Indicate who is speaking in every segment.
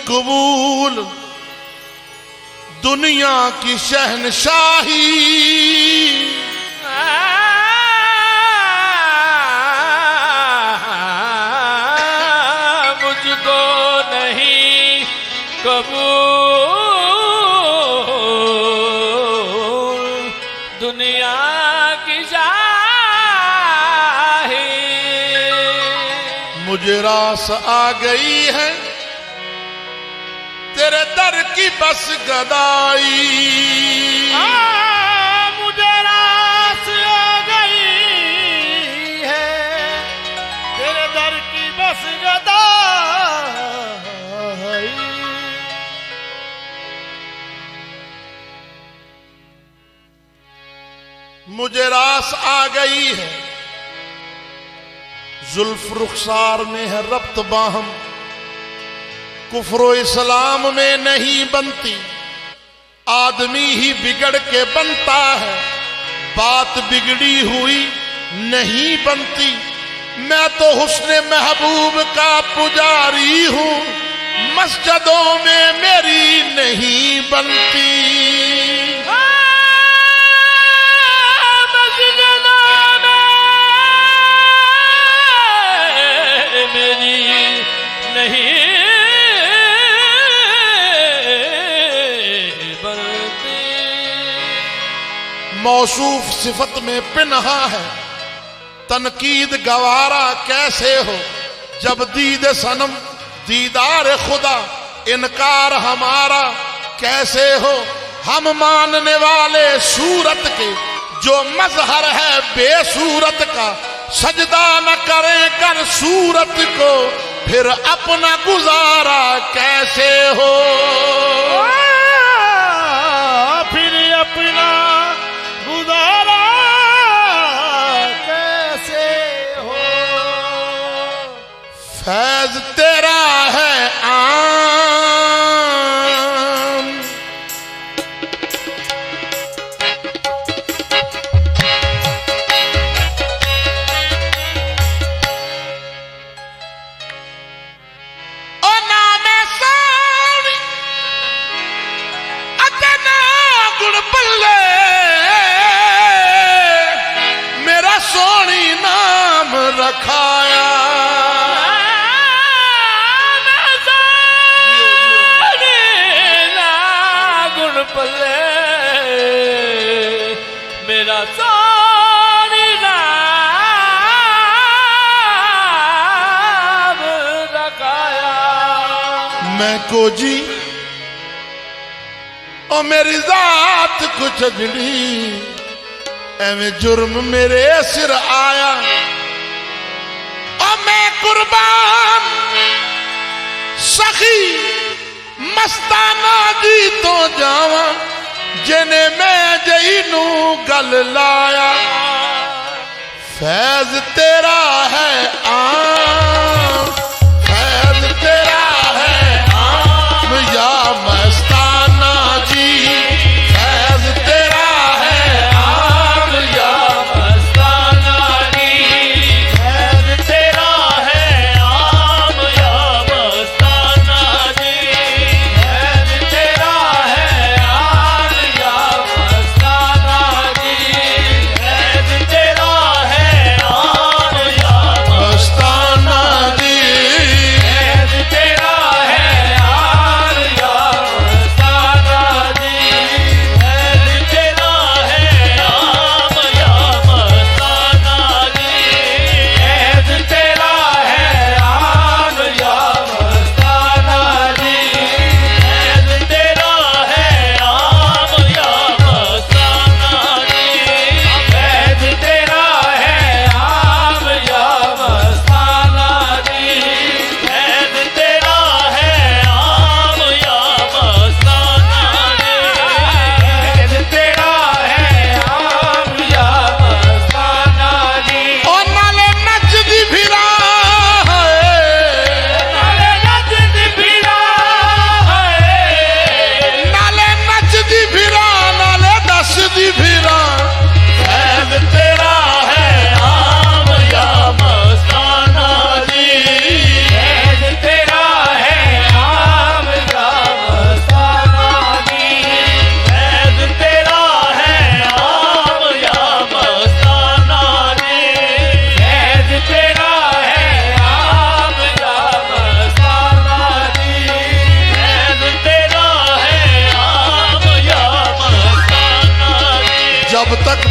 Speaker 1: कबूल दुनिया की शहनशाही,
Speaker 2: मुझको नहीं कबूल दुनिया की शाही।
Speaker 1: मुझे रास आ गई है तेरे दर की बस गदाई,
Speaker 2: मुझे रास आ गई है तेरे दर की बस गदाई।
Speaker 1: मुझे रास आ गई है जुल्फ रुखसार में है रब्त बाहम, कुफ्रो इस्लाम में नहीं बनती, आदमी ही बिगड़ के बनता है, बात बिगड़ी हुई नहीं बनती। मैं तो हुस्ने महबूब का पुजारी हूं, मस्जिदों में मेरी नहीं बनती।
Speaker 2: मेरी नहीं बनती।
Speaker 1: मौसूफ सिफत में पिन्हा है तनकीद गवारा कैसे हो, जब दीद सनम दीदार खुदा इनकार हमारा कैसे हो। हम मानने वाले सूरत के जो मजहर है बेसूरत का, सजदा न करें कर सूरत को फिर अपना गुजारा कैसे हो।
Speaker 2: फिर अपना गुजारा कैसे हो।
Speaker 1: फैज तेरा है आम, रखाया
Speaker 2: गुण पल्ले मेरा सारी नाम रखाया।
Speaker 1: मैं को जी और मेरी जात कुछ जड़ी, एवं जुर्म मेरे सिर आया और मैं कुर्बान सखी मस्ताना जी तो जावा, जिन्हें मैं जईनू गल लाया। फैज तेरा है आम, फैज तेरा है आम या मस्ताना जी, फैज तेरा है आम या
Speaker 2: मस्ताना जी, फैज तेरा है आम या मस्ताना जी, फैज तेरा है आम या मस्ताना जी, फैज तेरा है आम या मस्ताना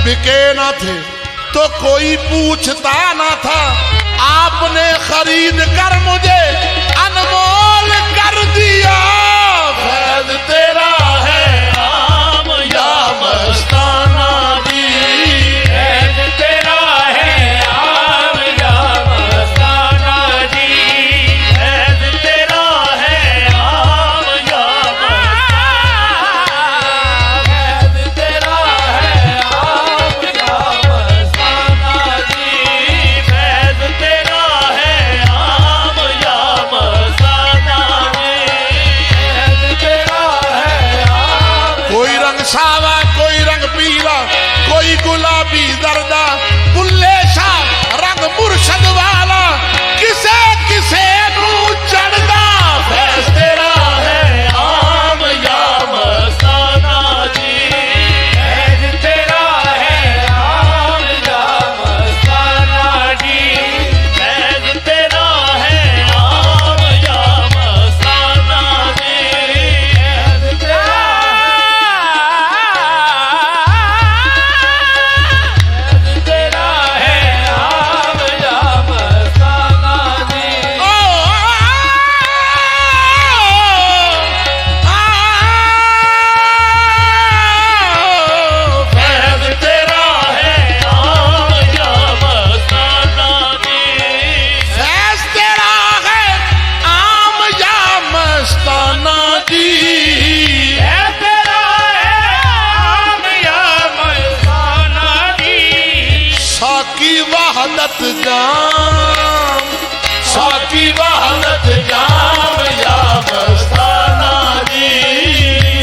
Speaker 1: बिके ना थे तो कोई पूछता ना था, आपने खरीद कर मुझे अनमोल कर दिया।
Speaker 2: फैज़ तेरा है आम या मस्ताना जी, फैज़ तेरा है आम या मस्ताना जी, फैज़ तेरा है आम या मस्ताना, फैज़ तेरा है आम या मस्ताना जी, फैज़ तेरा है आम या मस्ताना जी, फैज़ तेरा है आम।
Speaker 1: कोई रंग सावा, कोई रंग पीला, कोई गुलाबी दर्दा, बुल्ले शाह रंग मुर्शद वाला, किसे किसे नू चढ़दा।
Speaker 2: फैज़ तेरा है आम या मस्ताना जी, फैज़ तेरा है आम या मस्ताना जी, फैज़ तेरा है आम या मस्ताना जी, फैज़ तेरा है आम या मस्ताना जी। फैज़ तेरा है आम या मस्ताना जी,
Speaker 1: फैज़ तेरा है आम या मस्ताना जी।
Speaker 2: फैज़ तेरा है आम या मस्ताना जी,
Speaker 1: साकी वहदत जाम,
Speaker 2: साकी वहदत जाम या मस्ताना जी,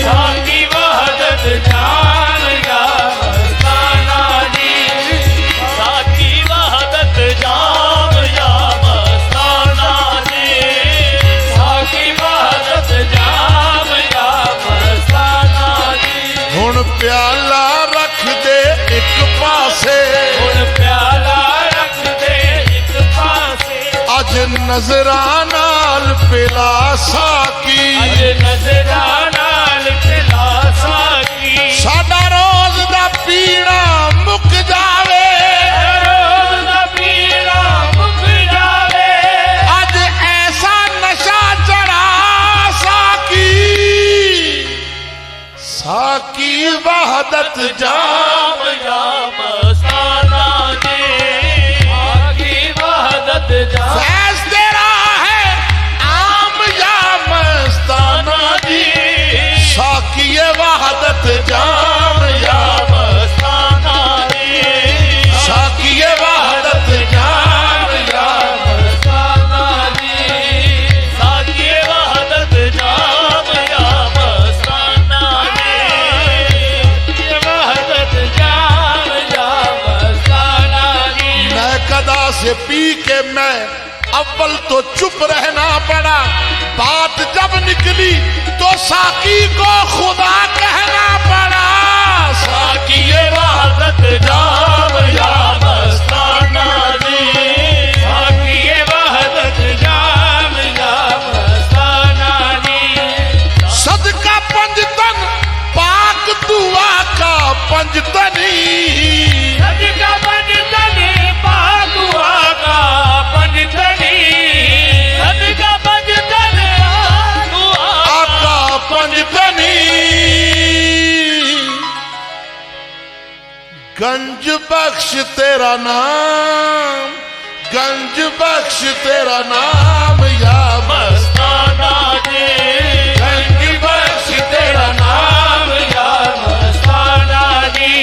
Speaker 2: साकी वहदत जाम या मस्ताना जी, साकी वहदत जाम या मस्ताना जी, साकी वहदत जाम या मस्ताना जी।
Speaker 1: हुण प्याला रख दे एक पासे,
Speaker 2: हुण प्याला रख दे एक पासे,
Speaker 1: अज नजरा नाल पिला साकी।
Speaker 2: अज नज़रा नाल पिला साकी,
Speaker 1: साडा रोज दा पीड़ा मुक जावे,
Speaker 2: रोज़ दा पीड़ा मुक जावे,
Speaker 1: अज ऐसा नशा चढ़ा साकी। साकी वहदत जाम,
Speaker 2: जाम या मस्ताना जी, साकी वहदत जाम।
Speaker 1: फैज़ तेरा है आम या मस्ताना जी। साकी वहदत जाम या
Speaker 2: मस्ताना जी,
Speaker 1: साकी वहदत जाम या
Speaker 2: मस्ताना जी, साकी वहदत जाम या मस्ताना जी, वहदत जाम या मस्ताना जी।
Speaker 1: मैं कदा से पी के मैं अव्वल तो चुप रहना पड़ा, बात जब निकली तो साकी को खुदा कहना पड़ा। साकी
Speaker 2: वहदत जाम या मस्ताना जी, साकी वहदत जाम या मस्ताना जी,
Speaker 1: सदका पंजतन पाक दुआ का पंजतनी।
Speaker 2: सदका पंजतनी पाक दुआ का पंजतनी, सदका पंजतन पाक दुआ
Speaker 1: आका पंजतनी। गंज बख्श तेरा नाम, गंज बख्श तेरा नाम या
Speaker 2: मस्ताना जी, गंज बख्श तेरा नाम या मस्ताना जी,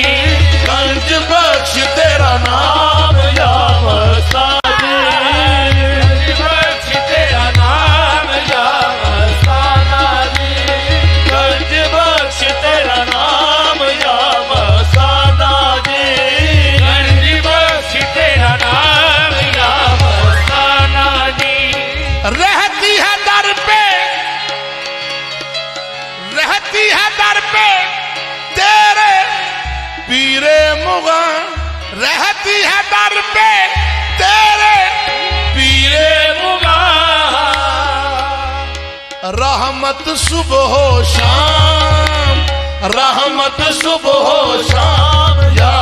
Speaker 1: गंज बख्श तेरा नाम।
Speaker 2: नाम या मस्ताना जी, गंज बख्श तेरा नाम या मस्ताना जी, गंज बख्श तेरा नाम या मस्ताना जी, गंज बख्श तेरा नाम या मस्ताना जी।
Speaker 1: रहती है दर पे, रहती है दर पे तेरे पीरे मुगा, रहती है दर पे तेरे पीरे
Speaker 2: मुगा,
Speaker 1: रहमत सुबह हो शाम, रहमत सुबह हो शाम
Speaker 2: या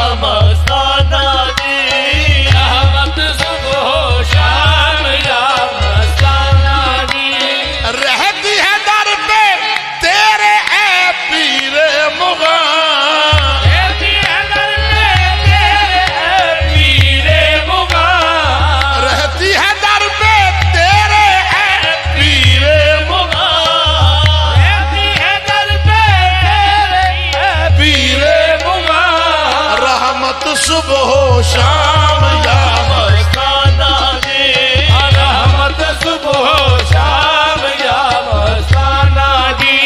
Speaker 1: सुबह शाम या
Speaker 2: मस्ताना जी, रहमत सुबह शाम या मस्ताना जी,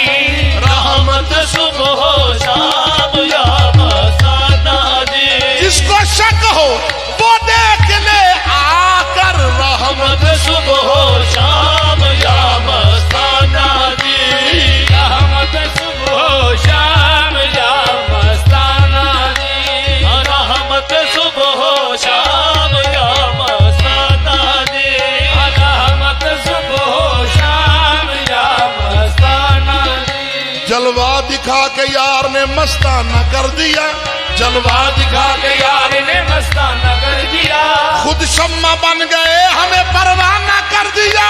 Speaker 2: रहमत सुबह शाम या मस्ताना जी।
Speaker 1: जिसको शक हो वो देख ले आकर रहमत
Speaker 2: सुबह शाम या मस्ताना जी, रहमत सुबह शाम या मस्ताना जी, रहमत सुबह शाम या मस्ताना जी, रहमत सुबह शाम या मस्ताना जी।
Speaker 1: जलवा दिखा के यार ने मस्ताना कर दिया, जलवा
Speaker 2: दिखा के यार ने मस्ताना कर दिया,
Speaker 1: खुद शम्मा बन गए हमें परवाना कर दिया।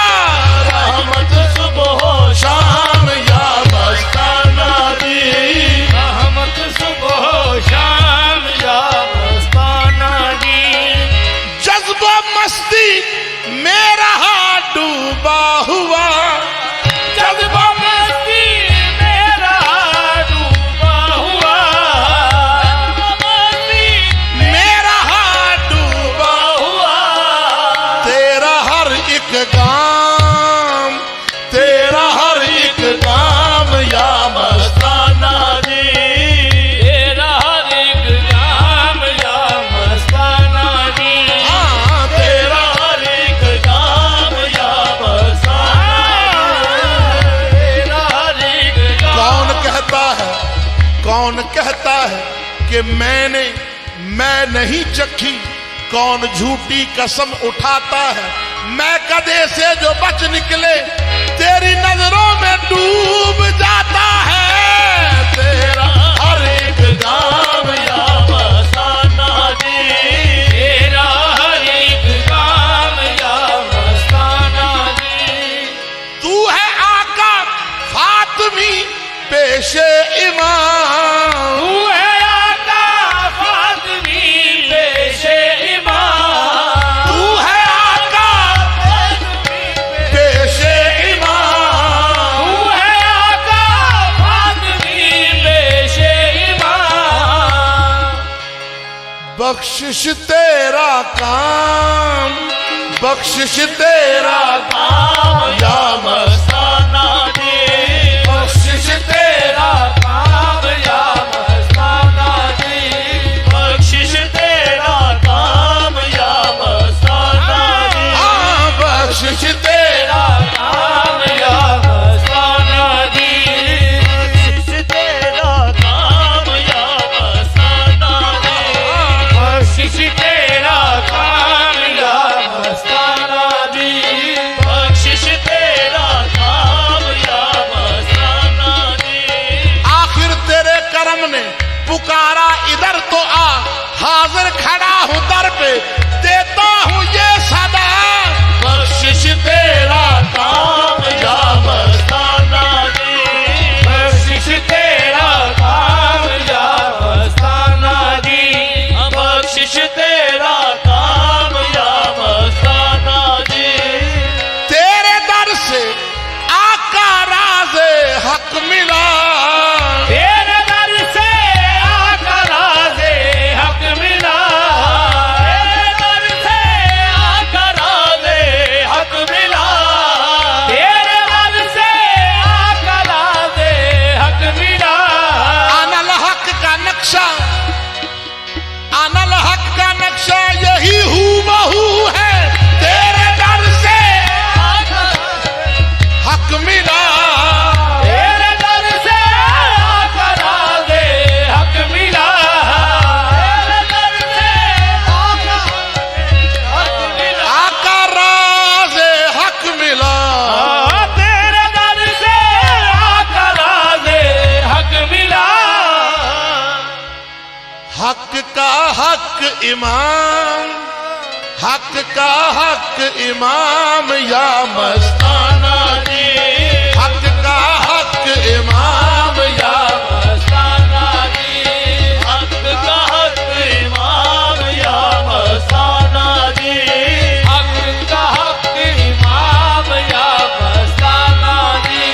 Speaker 2: रहमत सुबह शाम या मस्ताना जी, रहमत सुबह शाम या मस्ताना जी।
Speaker 1: जज्बा मस्ती मेरा डूबा हुआ,
Speaker 2: जज्बा मस्ती मेरा डूबा हुआ,
Speaker 1: मेरा डूबा
Speaker 2: हुआ,
Speaker 1: तेरा हर एक काम, तेरा हर एक काम या
Speaker 2: मस्ताना जी, तेरा हर एक काम या मस्ताना जी,
Speaker 1: हाँ
Speaker 2: तेरा हर एक काम या मस्ताना, तेरा हर एक
Speaker 1: कौन कहता है कि मैं नहीं चखी, कौन झूठी कसम उठाता है। मैं कदे से जो बच निकले तेरी नजरों में डूब जाता है। तेरा
Speaker 2: हर एक काम या मस्ताना जी, तेरा हर एक काम या मस्ताना जी।
Speaker 1: तू है आका फातिमी पेशे इमाम,
Speaker 2: तू है आका फातिमी पेशे इमाम,
Speaker 1: तू है आका पेशे इमाम,
Speaker 2: तू है आका फातिमी पेशे इमाम।
Speaker 1: बख्शिश तेरा काम, बख्शिश तेरा
Speaker 2: काम या मस्ताना जी, बख्शिश तेरा काम या मस्ताना जी, बख्शिश तेरा काम या मस्ताना जी,
Speaker 1: हाँ बख्शिश तेरा
Speaker 2: काम या मस्ताना जी, बख्शिश तेरा काम या मस्ताना जी, बख्शिश तेरा काम या मस्ताना जी, बख्शिश तेरा काम या मस्ताना जी।
Speaker 1: आखिर तेरे करम ने पुकारा इधर तो आ, हाजिर खड़ा हूँ दर पे देता हूँ ये सदा।
Speaker 2: बख्शिश तेरा काम या मस्ताना जी, बख्शिश तेरा काम या मस्ताना जी, बख्शिश तेरा काम या मस्ताना जी।
Speaker 1: तेरे दर से आका राज़े हक मिला,
Speaker 2: तेरे दर से आका राज़े हक मिला, तेरे दर से आका राज़े हक मिला, तेरे दर से आका राज़े हक मिला।
Speaker 1: अनल हक का नक्शा, अनल हक का नक्शा यही हूबहू है। तेरे दर से हक मिला,
Speaker 2: तेरे दर से आका राज़े हक मिला, तेरे दर से आका हक मिला,
Speaker 1: आका राज़े हक मिला।
Speaker 2: तेरे दर से आका राज़े हक मिला।
Speaker 1: हक का हक इमाम, हक का हक इमाम या मस्ताना जी, हक का हक इमाम या
Speaker 2: मस्ताना जी, हक का हक इमाम या मस्ताना जी, हक का हक इमाम या मस्ताना जी।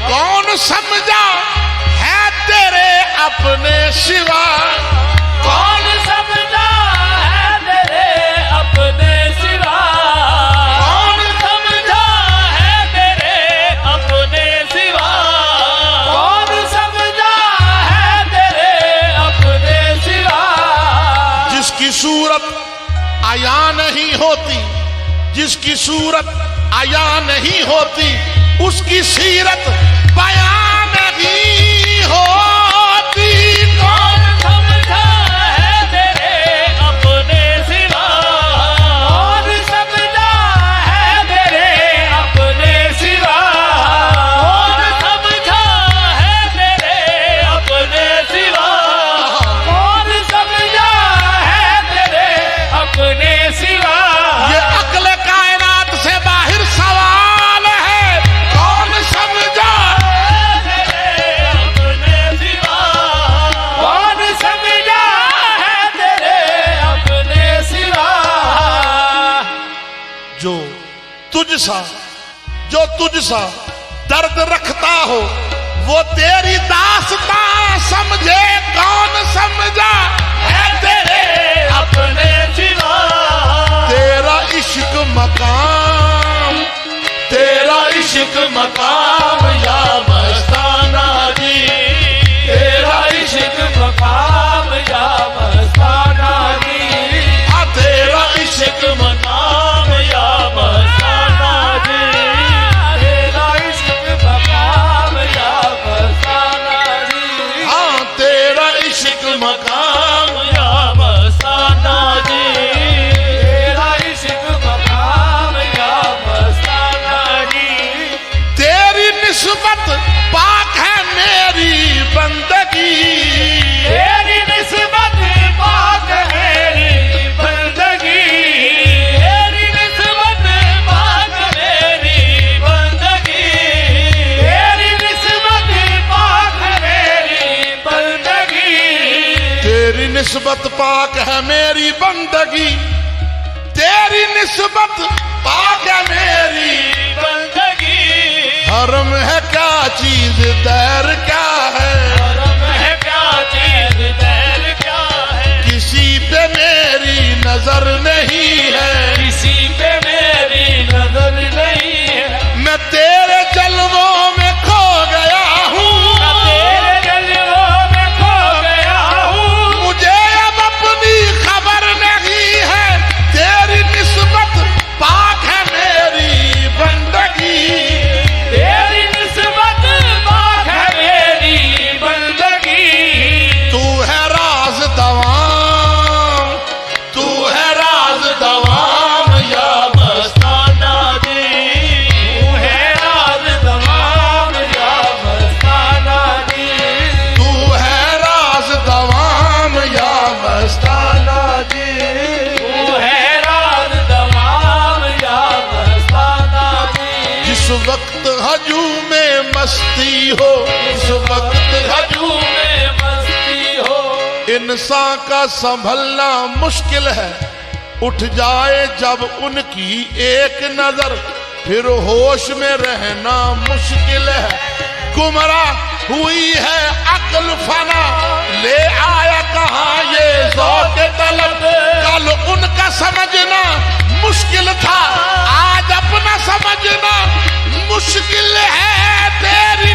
Speaker 1: कौन समझा है तेरे अपने सिवा,
Speaker 2: कौन समझा
Speaker 1: होती, जिसकी सूरत आया नहीं होती, उसकी सीरत बयां नहीं होती।
Speaker 2: कौन समझा है तेरे अपने सिवा, कौन समझा है तेरे अपने सिवा, कौन समझा है तेरे अपने सिवा, कौन समझा है तेरे अपने सिवा।
Speaker 1: ये अक्ल कायनात से बाहर सवाल है, कौन समझा जो तुझसा दर्द रखता हो, वो तेरी दास्तां समझे, कौन समझा है तेरे
Speaker 2: अपने सिवा।
Speaker 1: तेरा इश्क मकाम,
Speaker 2: तेरा इश्क मकाम या मस्ताना जी, तेरा इश्क मकाम या मस्ताना जी, तेरा इश्क मकाम या मस्ताना जी, तेरा इश्क मकाम या मस्ताना जी,
Speaker 1: हाँ तेरा इश्क
Speaker 2: मकाम या मस्ताना जी, तेरा इश्क मकाम या मस्ताना जी।
Speaker 1: तेरी निस्बत पाक है मेरी बंदगी,
Speaker 2: तेरी निस्बत पाक मेरी बंदगी, तेरी निस्बत पाक मेरी बंदगी, तेरी निस्बत पाक मेरी बंदगी,
Speaker 1: तेरी निस्बत पाक है मेरी बंदगी, तेरी निस्बत पाक है मेरी
Speaker 2: बंदगी।
Speaker 1: हरम है क्या चीज दैर क्या है,
Speaker 2: हरम है क्या चीज दैर क्या है,
Speaker 1: किसी पे मेरी नजर नहीं है,
Speaker 2: किसी पे मेरी नजर नहीं है।
Speaker 1: मैं तेरे जलवों में खो गया हूँ,
Speaker 2: मैं तेरे जलवों में खो गया हूँ,
Speaker 1: मुझे अब अपनी खबर नहीं है, तेरी निस्बत पाक है मेरी बंदगी,
Speaker 2: तेरी निस्बत पाक है मेरी बंदगी।
Speaker 1: तू है राज दवाम, तू है राज दवाम या
Speaker 2: मस्ताना जी, तू है राज तमाम या मस्ताना जी,
Speaker 1: तू है राज दवाम या मस्ताना जी।
Speaker 2: तू है राज तमाम या मस्ताना जी।
Speaker 1: जिस वक्त हजू में मस्ती हो, उस वक्त
Speaker 2: हजू में मस्ती हो,
Speaker 1: इंसान का संभलना मुश्किल है, उठ जाए जब उनकी एक नजर, फिर होश में रहना मुश्किल है। गुमराह हुई है अक्ल फना, ले आया कहाँ ये ज़ौक़ तलब, कल उनका समझना मुश्किल था, आज अपना समझना मुश्किल है। तेरी